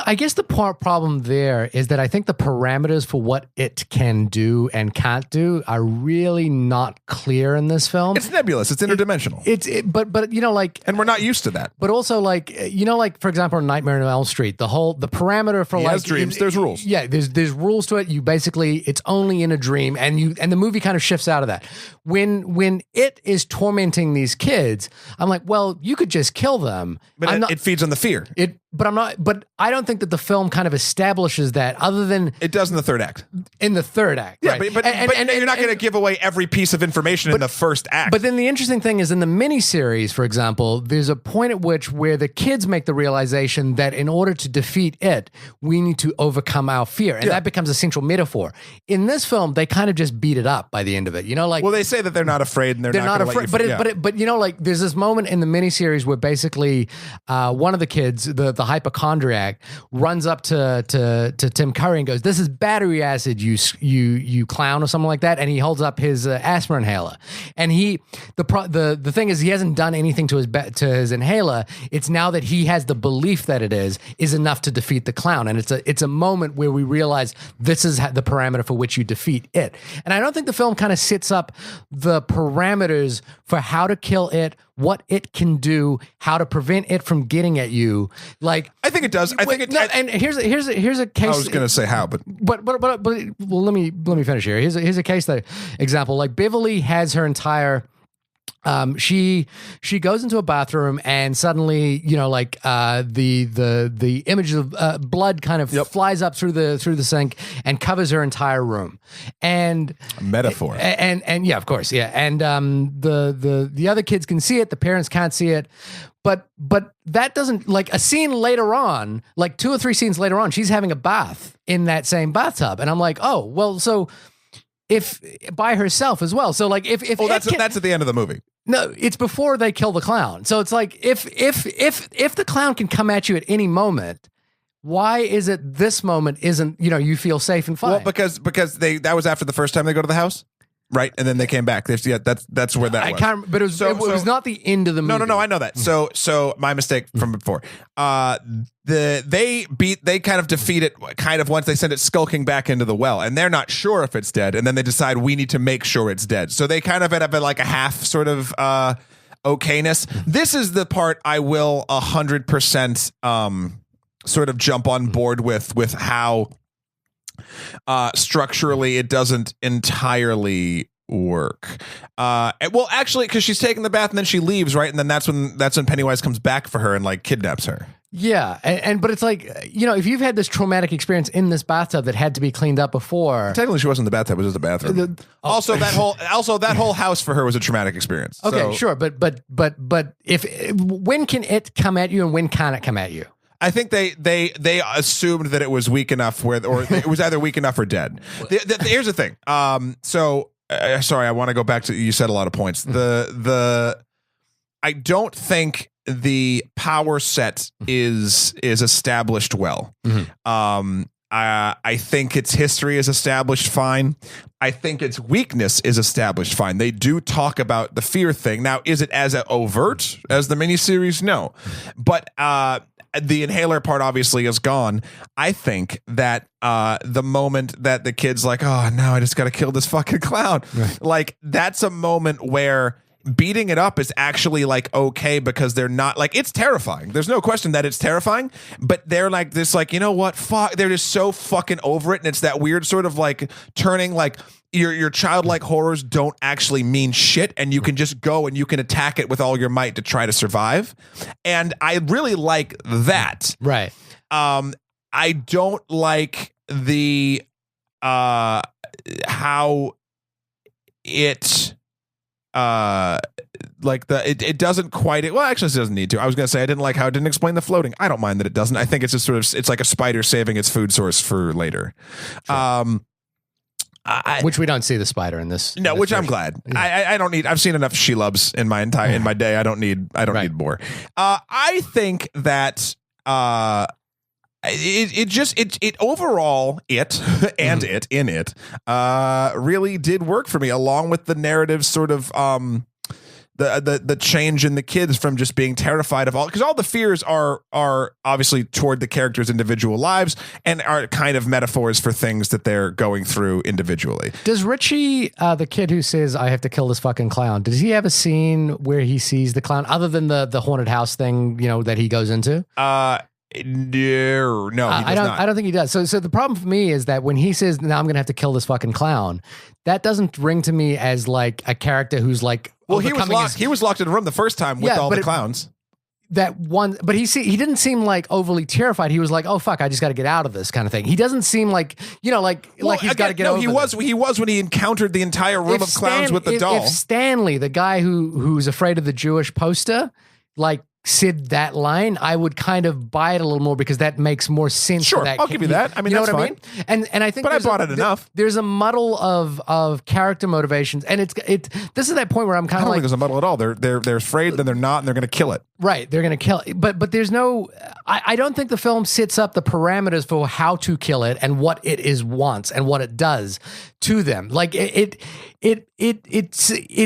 I guess the problem there is that I think the parameters for what it can do and can't do are really not clear in this film. It's nebulous. It's interdimensional. But you know, like, and we're not used to that. But also, like, you know, like for example, in Nightmare on Elm Street, the parameter for like dreams. There's rules. Yeah, there's rules to it. You basically, it's only in a dream, and the movie kind of shifts out of that. When it is tormenting these kids, I'm like, well, you could just kill them. But it feeds on the fear. But I don't think that the film kind of establishes that, other than it does in the third act. In the third act, yeah, right? but you're not going to give away every piece of information in the first act. But then the interesting thing is, in the miniseries, for example, there's a point at which where the kids make the realization that in order to defeat it, we need to overcome our fear, and that becomes a central metaphor. In this film, they kind of just beat it up by the end of it. You know, like, well, they say that they're not afraid and they're not afraid. But you know, like, there's this moment in the miniseries where basically one of the kids, the hypochondriac, runs up to Tim Curry and goes, "This is battery acid, you clown," or something like that. And he holds up his asthma inhaler. And the thing is, he hasn't done anything to his inhaler. It's now that he has the belief that it is enough to defeat the clown. And it's a moment where we realize this is the parameter for which you defeat it. And I don't think the film kind of sets up the parameters for how to kill it, what it can do, how to prevent it from getting at you. Like, I think it does. I think it. And here's a case. I was going to say how, but well, let me finish here. Here's a case example. Like, Beverly has her entire. She goes into a bathroom and suddenly, you know, like the image of blood kind of flies up through the sink and covers her entire room. And a metaphor. And yeah, of course, yeah. And the other kids can see it, the parents can't see it. But that doesn't, like, a scene later on, like 2 or 3 scenes later on, she's having a bath in that same bathtub, and I'm like, oh well, so. If by herself as well, so like if that's at the end of the movie. No, it's before they kill the clown. So it's like if the clown can come at you at any moment, why is it this moment isn't, you know, you feel safe and fine? Well, because that was after the first time they go to the house. Right, and then they came back. That's where that was. I can't, but it was not the end of the movie. No, I know that. So my mistake from before. They kind of defeat it kind of once they send it skulking back into the well, and they're not sure if it's dead, and then they decide we need to make sure it's dead. So they kind of end up at like a half sort of okayness. This is the part I will 100% sort of jump on board with how. Structurally it doesn't entirely work. Well, actually, because she's taking the bath and then she leaves, right? And then that's when Pennywise comes back for her and like kidnaps her. Yeah, but it's like, you know, if you've had this traumatic experience in this bathtub that had to be cleaned up before. Technically, she wasn't in the bathtub; it was just the bathroom. Also, that whole house for her was a traumatic experience. Okay, so. Sure, but when can it come at you and when can it come at you? I think they assumed that it was weak enough or it was either weak enough or dead. Here's the thing. Sorry, I want to go back to, you said a lot of points. I don't think the power set is established well. Mm-hmm. I think its history is established fine. I think its weakness is established fine. They do talk about the fear thing. Now, is it as overt as the miniseries? No. But the inhaler part obviously is gone. I think that the moment that the kid's like, oh, now I just got to kill this fucking clown. Right. Like, that's a moment where beating it up is actually like okay, because they're not like, it's terrifying. There's no question that it's terrifying, but they're like this, like, you know what? Fuck. They're just so fucking over it. And it's that weird sort of like turning, like, your childlike horrors don't actually mean shit, and you can just go and you can attack it with all your might to try to survive. And I really like that. Right. I don't like the how it like it doesn't quite, well, actually it doesn't need to. I was gonna say I didn't like how it didn't explain the floating. I don't mind that it doesn't. I think it's just sort of, it's like a spider saving its food source for later. Sure. Which we don't see the spider in this. No, in this which version. I'm glad. Yeah. I don't need. I've seen enough Shelubs in my day. I don't need more. I think that it overall and it in it really did work for me, along with the narrative sort of the change in the kids from just being terrified of all, because all the fears are obviously toward the characters' individual lives and are kind of metaphors for things that they're going through individually. Does Richie, the kid who says I have to kill this fucking clown, does he have a scene where he sees the clown other than the haunted house thing, that he goes into? No, he does not. I don't think he does. So the problem for me is that when he says, now I'm going to have to kill this fucking clown, that doesn't ring to me as like a character who's like, well, he was locked in a room the first time with all the clowns. That one, but he didn't seem like overly terrified. He was like, "Oh fuck, I just got to get out of this," kind of thing. He doesn't seem like like he's got to get over. No, he was when he encountered the entire room of clowns with the doll. If Stanley, the guy who's afraid of the Jewish poster, like said that line, I would kind of buy it a little more, because that makes more sense. Sure, that I'll give you that. I mean, you know that's what fine. I mean? And I think, but I bought it enough. There's a muddle of character motivations, and this is that point where I'm kind of like, I don't think there's a muddle at all. They're afraid, then they're not, and they're going to kill it. Right, they're going to kill it. But there's no. I don't think the film sets up the parameters for how to kill it and what it wants and what it does to them. Like it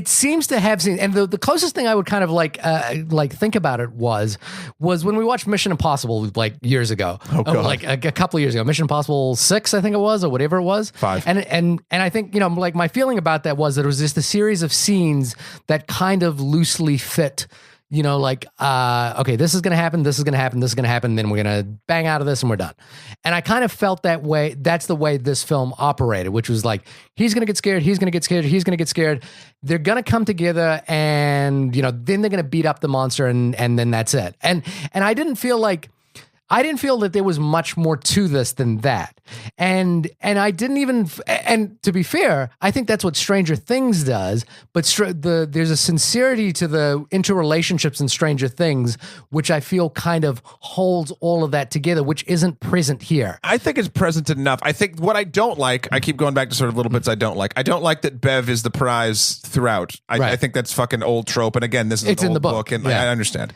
seems to have seen, and the closest thing I would kind of like think about it was when we watched Mission Impossible like years ago, like a couple of years ago, Mission Impossible 6, I think it was, or whatever it was, 5, and I think like my feeling about that was that it was just a series of scenes that kind of loosely fit. Okay, this is going to happen, this is going to happen, this is going to happen, then we're going to bang out of this and we're done. And I kind of felt that way. That's the way this film operated, which was like, he's going to get scared, he's going to get scared, he's going to get scared. They're going to come together and, then they're going to beat up the monster and then that's it. And I didn't feel that there was much more to this than that. And I didn't even, and to be fair, I think that's what Stranger Things does, but there's a sincerity to the interrelationships in Stranger Things, which I feel kind of holds all of that together, which isn't present here. I think it's present enough. I think what I don't like, I keep going back to sort of little bits I don't like. I don't like that Bev is the prize throughout. I think that's fucking old trope. And again, this is it's an in old the book, and yeah. I understand.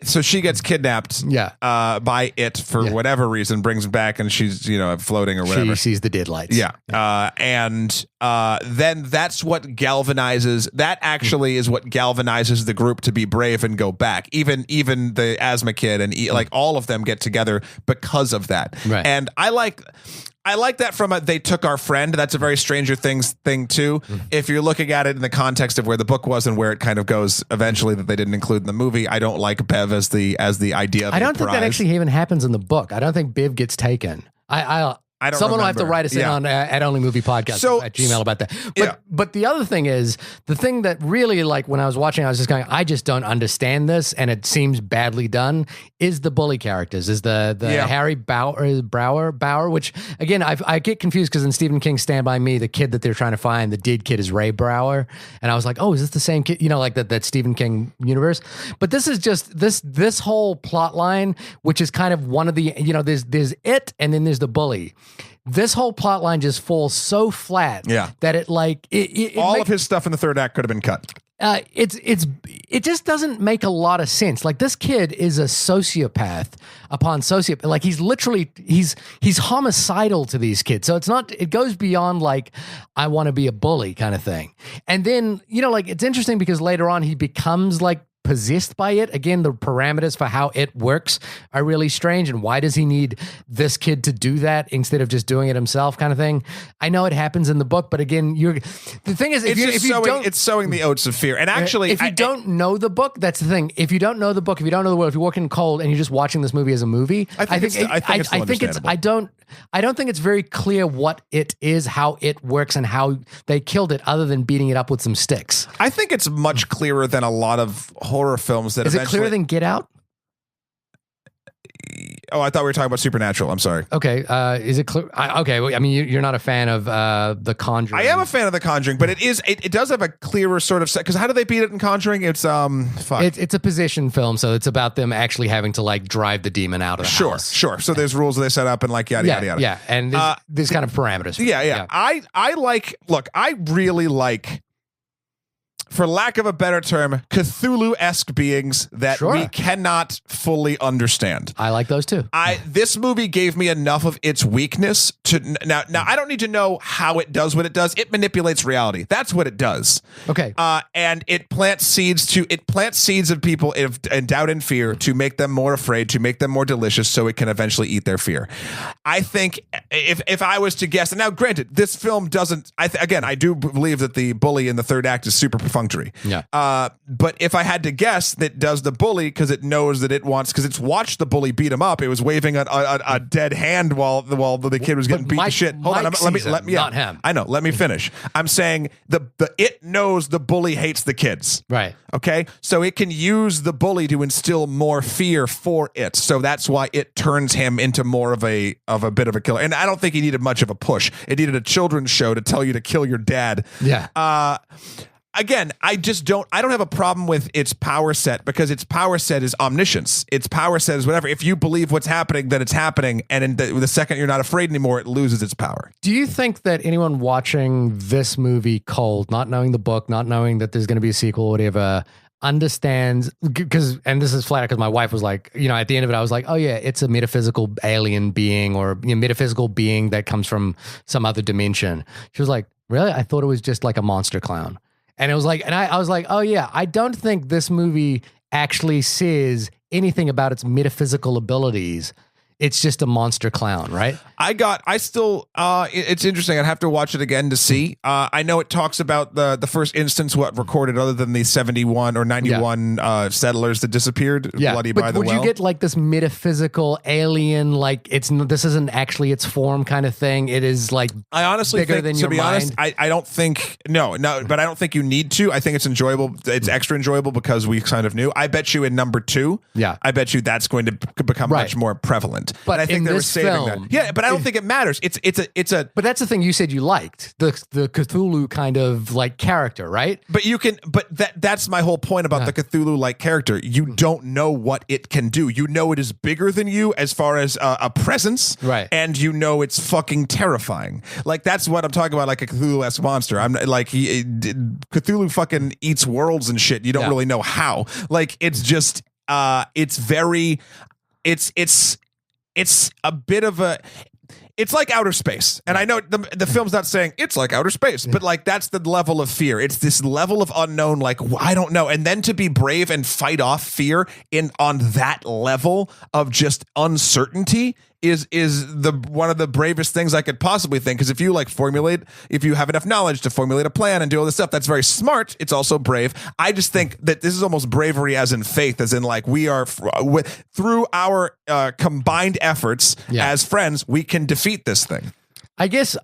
So she gets kidnapped by it for whatever reason, brings it back, and she's floating or whatever. She sees the dead lights. And then that's what galvanizes. That actually is what galvanizes the group to be brave and go back. Even the asthma kid and like all of them get together because of that. Right. And I like that from they took our friend. That's a very Stranger Things thing too. If you're looking at it in the context of where the book was and where it kind of goes eventually, that they didn't include in the movie, I don't like Bev as the idea of I don't think that actually even happens in the book. I don't think Bev gets taken. I don't Someone remember. will have to write us in on at Only Movie Podcast at Gmail about that. But the other thing is, the thing that really, like, when I was watching, I was just going, I just don't understand this, and it seems badly done, is the bully characters, is the Harry Brower, which, again, I get confused because in Stephen King's Stand By Me, the kid that they're trying to find, the dead kid, is Ray Brower. And I was like, oh, is this the same kid? Like that Stephen King universe. But this is just, this whole plot line, which is kind of one of the, there's it, and then there's the bully. This whole plot line just falls so flat that it all of his stuff in the third act could have been cut. It just doesn't make a lot of sense. Like, this kid is a sociopath upon sociopath. Like, he's literally he's homicidal to these kids. So it goes beyond like, I want to be a bully kind of thing. And then, it's interesting because later on he becomes like possessed by it. Again, the parameters for how it works are really strange. And why does he need this kid to do that instead of just doing it himself, kind of thing? I know it happens in the book, but again, the thing is, it's sowing the oats of fear. And actually, if you don't know the book, that's the thing. If you don't know the book, if you don't know the world, if you're walking cold and you're just watching this movie as a movie, I don't think it's very clear what it is, how it works, and how they killed it, other than beating it up with some sticks. I think it's much clearer than a lot of horror films that is it clearer than Get Out? Oh, I thought we were talking about Supernatural. I'm sorry. Okay. Is it clear? Okay. Well, I mean, you're not a fan of The Conjuring. I am a fan of The Conjuring, but it does have a clearer sort of set. Because how do they beat it in Conjuring? It's It's a possession film, so it's about them actually having to like drive the demon out of the house. Sure. So there's rules they set up and like yada yada yada. Yeah, and there's kind of parameters. Yeah. I really like, for lack of a better term, Cthulhu-esque beings that we cannot fully understand. I like those too. This movie gave me enough of its weakness to now. I don't need to know how it does what it does. It manipulates reality. That's what it does. Okay. And it plants seeds of people in doubt and fear to make them more afraid, to make them more delicious, so it can eventually eat their fear. I think if I was to guess, and now granted, this film doesn't. I do believe that the bully in the third act is super perfunctory. Yeah. But if I had to guess, that does the bully because it knows that it wants, because it's watched the bully beat him up. It was waving a dead hand while the kid was getting beat to shit. Hold on, let me not him. I know. Let me finish. I'm saying it knows the bully hates the kids. Right. Okay. So it can use the bully to instill more fear for it. So that's why it turns him into more of a bit of a killer. And I don't think he needed much of a push. It needed a children's show to tell you to kill your dad. Yeah. Again, I don't have a problem with its power set, because its power set is omniscience. Its power set is whatever. If you believe what's happening, then it's happening. And in the second you're not afraid anymore, it loses its power. Do you think that anyone watching this movie cold, not knowing the book, not knowing that there's going to be a sequel or whatever, understands, and this is flat because my wife was like, at the end of it, I was like, oh yeah, it's a metaphysical alien being or metaphysical being that comes from some other dimension. She was like, really? I thought it was just like a monster clown. And it was like, and I was like, oh yeah, I don't think this movie actually says anything about its metaphysical abilities. It's just a monster clown, right? It's interesting. I'd have to watch it again to see. I know it talks about the first instance, what recorded other than the 71 or 91 settlers that disappeared bloody by the well. Would you get like this metaphysical alien, like this isn't actually its form kind of thing? It is like I honestly bigger think, than to your be mind? honest, I don't think, no, but I don't think you need to. I think it's enjoyable. It's extra enjoyable because we kind of knew. I bet you in number 2, I bet you that's going to become much more prevalent. But and I think in they were this saving film, that. Yeah, but I don't think it matters. It's a. But that's the thing you said you liked, the Cthulhu kind of like character, right? But that's my whole point about the Cthulhu like character. You don't know what it can do. You know it is bigger than you as far as a presence, right? And you know it's fucking terrifying. Like that's what I'm talking about, like a Cthulhu-esque monster. I'm like Cthulhu fucking eats worlds and shit. You don't really know how. Like it's just it's very it's a bit of a. It's like outer space. And I know the film's not saying it's like outer space, but like that's the level of fear. It's this level of unknown, like I don't know. And then to be brave and fight off fear on that level of just uncertainty is the one of the bravest things I could possibly think. Because if you have enough knowledge to formulate a plan and do all this stuff, that's very smart. It's also brave. I just think that this is almost bravery as in faith, as in like we are through our combined efforts as friends, we can defeat this thing. I guess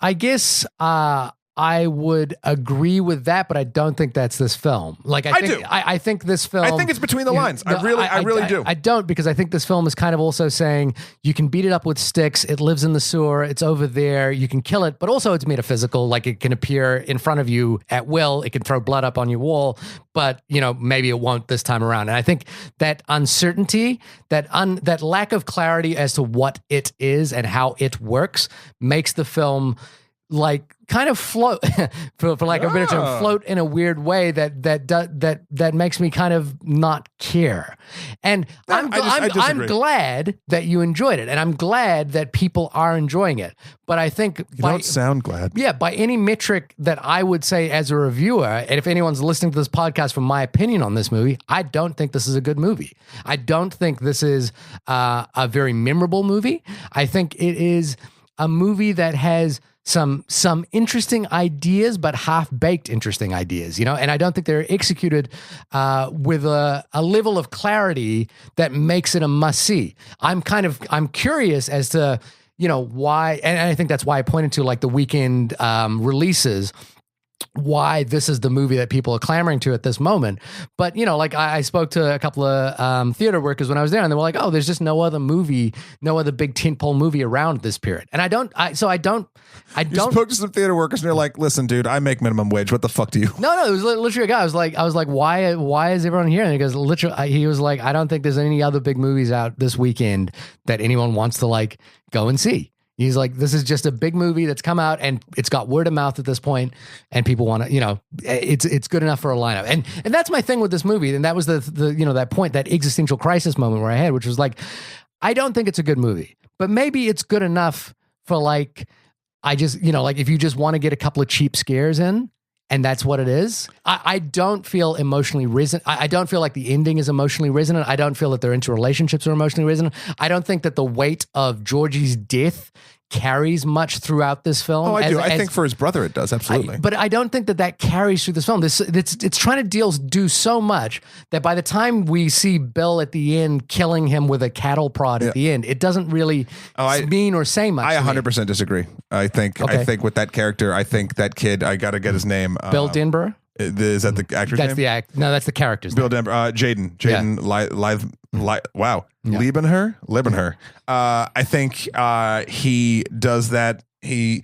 I would agree with that, but I don't think that's this film. Like I think this film. I think it's between the lines. I really do. I don't, because I think this film is kind of also saying you can beat it up with sticks. It lives in the sewer. It's over there. You can kill it, but also it's metaphysical. Like it can appear in front of you at will. It can throw blood up on your wall, but maybe it won't this time around. And I think that uncertainty, that lack of clarity as to what it is and how it works, makes the film like kind of float for lack of a better term, float in a weird way that makes me kind of not care. And I'm glad that you enjoyed it, and I'm glad that people are enjoying it. But I think you don't sound glad. Yeah, by any metric that I would say as a reviewer, and if anyone's listening to this podcast for my opinion on this movie, I don't think this is a good movie. I don't think this is a very memorable movie. I think it is a movie that has some interesting ideas, but half-baked interesting ideas, and I don't think they're executed with a level of clarity that makes it a must-see. I'm curious as to, why, and I think that's why I pointed to like the weekend releases, why this is the movie that people are clamoring to at this moment. But, like I spoke to a couple of theater workers when I was there, and they were like, oh, there's just no other big tentpole movie around this period. And I don't. You spoke to some theater workers and they're like, listen, dude, I make minimum wage. What the fuck do you? No, it was literally a guy. I was like, why is everyone here? And he goes, he was like, I don't think there's any other big movies out this weekend that anyone wants to like go and see. He's like, this is just a big movie that's come out and it's got word of mouth at this point, and people want to, it's good enough for a lineup. And that's my thing with this movie. And that was the that point, that existential crisis moment where I had, which was like, I don't think it's a good movie, but maybe it's good enough for like, I just, like if you just want to get a couple of cheap scares in, and that's what it is. I don't feel emotionally resonant. I don't feel like the ending is emotionally resonant. I don't feel that their interrelationships are emotionally resonant. I don't think that the weight of Georgie's death carries much throughout this film. Oh, I do. I think for his brother it does, absolutely. But I don't think that carries through this film. It's trying to do so much that by the time we see Bill at the end killing him with a cattle prod at the end, it doesn't really mean or say much. I 100% disagree. I think with that character, I think that kid, I got to get his name. Bill Denver? Is that the actor's name? No, that's the character's Bill name. Denver. Jaden. Wow. Yeah. Liebenher. I think he does that. He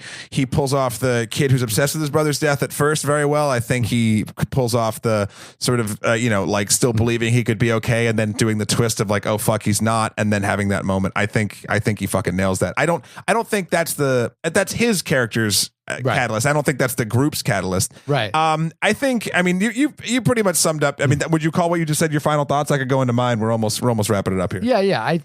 pulls off the kid who's obsessed with his brother's death at first very well. I think he pulls off the sort of like still believing he could be okay, and then doing the twist of like, oh fuck, he's not, and then having that moment. I think he fucking nails that. I don't think that's his character's catalyst. I don't think that's the group's catalyst. Right. I think. I mean, you pretty much summed up. I mean, would you call what you just said your final thoughts? I could go into mine. We're almost wrapping it up here. Yeah.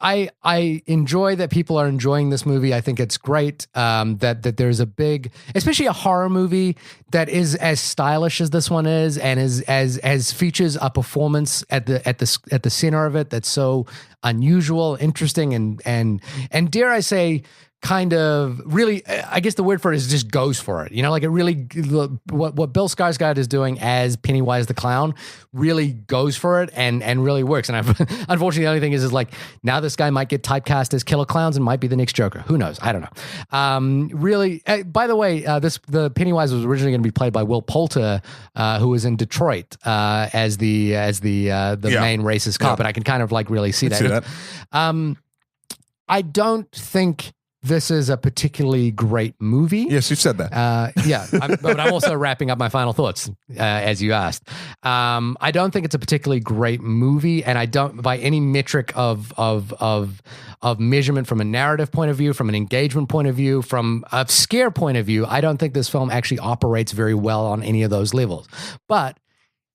I enjoy that people are enjoying this movie. I think it's great that there's a big, especially a horror movie that is as stylish as this one is, and as features a performance at the center of it that's so unusual, interesting, and dare I say, kind of really, I guess the word for it is just goes for it. Like it really, what Bill Skarsgård is doing as Pennywise the Clown really goes for it and really works. And unfortunately, the only thing is like now this guy might get typecast as Killer Clowns and might be the next Joker. Who knows? I don't know. Really, by the way, the Pennywise was originally going to be played by Will Poulter, who was in Detroit as the main racist cop, and I can kind of like really see that. I don't think this is a particularly great movie. Yes, you said that. But I'm also wrapping up my final thoughts, as you asked. I don't think it's a particularly great movie, and I don't, by any metric of measurement from a narrative point of view, from an engagement point of view, from a scare point of view, I don't think this film actually operates very well on any of those levels. But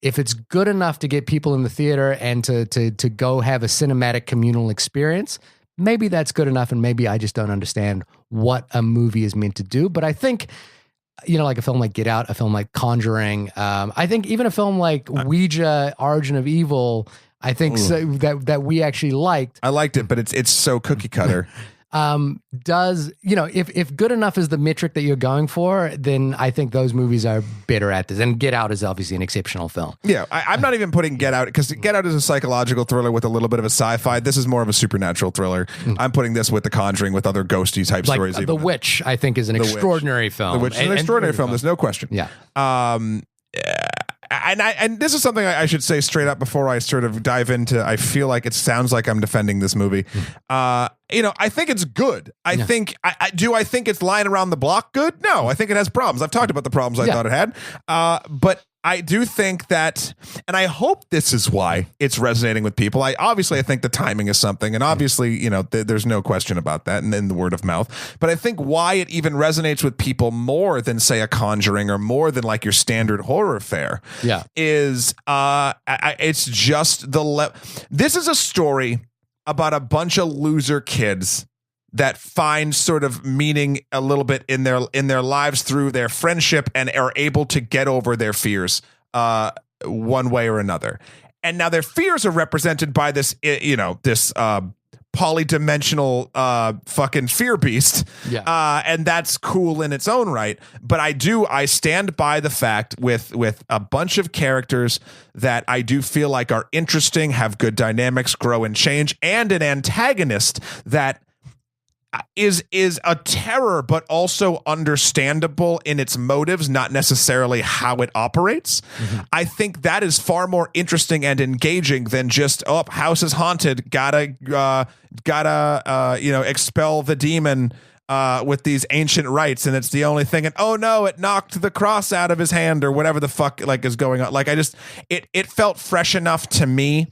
if it's good enough to get people in the theater and to go have a cinematic communal experience, maybe that's good enough, and maybe I just don't understand what a movie is meant to do. But I think, like a film like Get Out, a film like Conjuring, I think even a film like Ouija, Origin of Evil, I think that we actually liked. I liked it, but it's so cookie cutter. Does, if good enough is the metric that you're going for, then I think those movies are better at this. And Get Out is obviously an exceptional film. Yeah, I'm not even putting Get Out, because Get Out is a psychological thriller with a little bit of a sci-fi. This is more of a supernatural thriller. I'm putting this with The Conjuring, with other ghosty type stories. The Witch, I think, is an extraordinary film. The Witch is an extraordinary film. There's no question. Yeah. And this is something I should say straight up before I sort of dive into. I feel like it sounds like I'm defending this movie. I think it's good. I think it's lying around the block good? No, I think it has problems. I've talked about the problems I thought it had. But I do think that, and I hope this is why it's resonating with people. I think the timing is something, and obviously, there's no question about that, and then the word of mouth. But I think why it even resonates with people more than, say, a Conjuring or more than like your standard horror fare, is it's just this is a story about a bunch of loser kids that find sort of meaning a little bit in their lives through their friendship and are able to get over their fears one way or another. And now their fears are represented by this, this polydimensional fucking fear beast. And that's cool in its own right. But I stand by the fact with a bunch of characters that I do feel like are interesting, have good dynamics, grow and change, and an antagonist that is a terror, but also understandable in its motives, not necessarily how it operates. I think that is far more interesting and engaging than just, house is haunted, gotta expel the demon with these ancient rites, and it's the only thing, and oh no, it knocked the cross out of his hand, or whatever the fuck is going on. Like, it felt fresh enough to me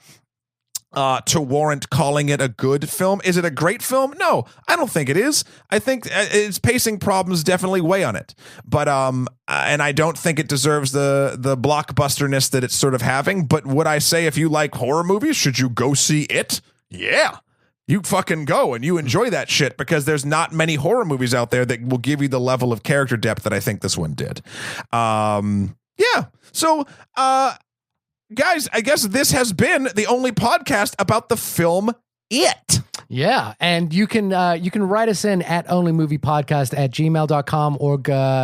to warrant calling it a good film. Is it a great film? No, I don't think it is. I think its pacing problems definitely weigh on it. But and I don't think it deserves the blockbusterness that it's sort of having. But would I say if you like horror movies, should you go see it? Yeah. You fucking go and you enjoy that shit, because there's not many horror movies out there that will give you the level of character depth that I think this one did. So, guys, I guess this has been the only podcast about the film It. Yeah, and you can write us in at onlymoviepodcast@gmail.com or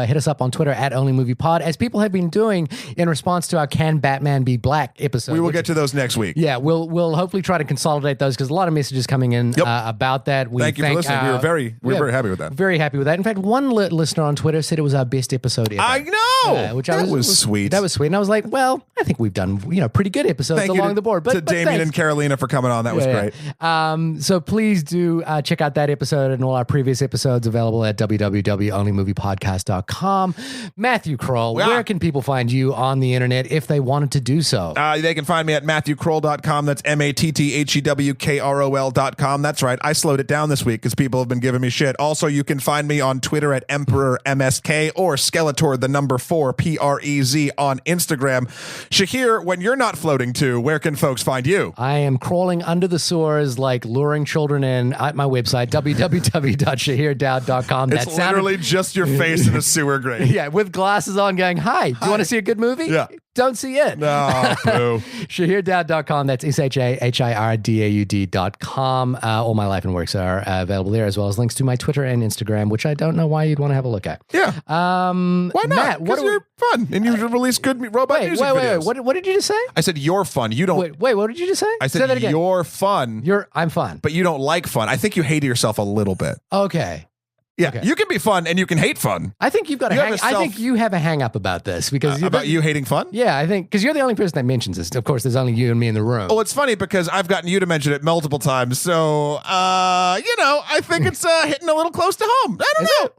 hit us up on Twitter at onlymoviepod, as people have been doing in response to our Can Batman Be Black episode. We will get to those next week. Yeah, we'll hopefully try to consolidate those, because a lot of messages coming in about that. Thank you for listening. We were very happy with that. Very happy with that. In fact, one listener on Twitter said it was our best episode ever. I know, that was sweet. That was sweet, and I was like, well, I think we've done pretty good episodes along the board. But to Damien and Carolina for coming on, that was great. So please do check out that episode and all our previous episodes available at www.onlymoviepodcast.com. Matthew Kroll, where can people find you on the internet if they wanted to do so? They can find me at matthewkroll.com. That's MATTHEWKROL.com. That's right. I slowed it down this week because people have been giving me shit. Also, you can find me on Twitter at EmperorMSK or Skeletor, the number 4, PREZ on Instagram. Shahir, when you're not floating too, where can folks find you? I am crawling under the sewers, like luring children in, at my website, www.shahirdowd.com. It's literally just your face in a sewer grate. Yeah, with glasses on, going, hi, do you want to see a good movie? Yeah. Don't see it. No, boo. ShahirDowd.com. That's ShahirDowd.com. All my life and works are available there, as well as links to my Twitter and Instagram, which I don't know why you'd want to have a look at. Yeah. Why not? Matt, because you're fun and you release good robot music videos. Wait. What did you just say? I said you're fun. You don't. Wait. What did you just say? I said say that again. You're fun. I'm fun, but you don't like fun. I think you hate yourself a little bit. Okay. Yeah, okay. You can be fun and you can hate fun. I think you've got I think you have a hang up about this, because about you hating fun. Yeah, I think because you're the only person that mentions this. Of course, there's only you and me in the room. Well, it's funny because I've gotten you to mention it multiple times. So, I think it's hitting a little close to home. I don't know.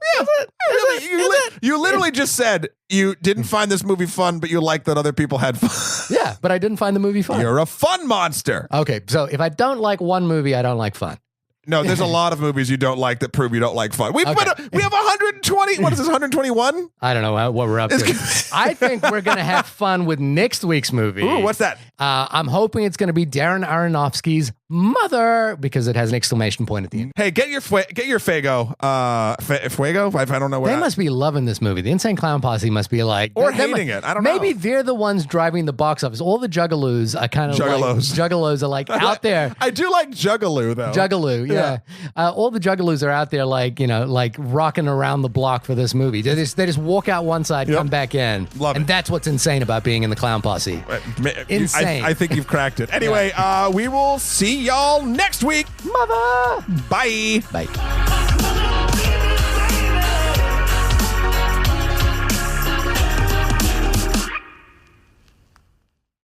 You literally just said you didn't find this movie fun, but you liked that other people had fun. Yeah, but I didn't find the movie fun. You're a fun monster. Okay, so if I don't like one movie, I don't like fun. No, there's a lot of movies you don't like that prove you don't like fun. We have 120. What is this, 121? I don't know what we're up to. I think we're going to have fun with next week's movie. Ooh, what's that? I'm hoping it's going to be Darren Aronofsky's Mother, because it has an exclamation point at the end. Hey, get your Fuego. Fuego? I don't know where. They must be loving this movie. The Insane Clown Posse must be like, or hating it. I don't know. Maybe they're the ones driving the box office. All the Juggaloos are kind of Juggalos are like out there. I do like Juggaloo though. Juggaloo, yeah. All the Juggaloos are out there like rocking around the block for this movie. They just walk out one side, come back in. Love it. And that's what's insane about being in the Clown Posse. Insane. I think you've cracked it. Anyway, we will see y'all next week. Mother. Bye. Bye.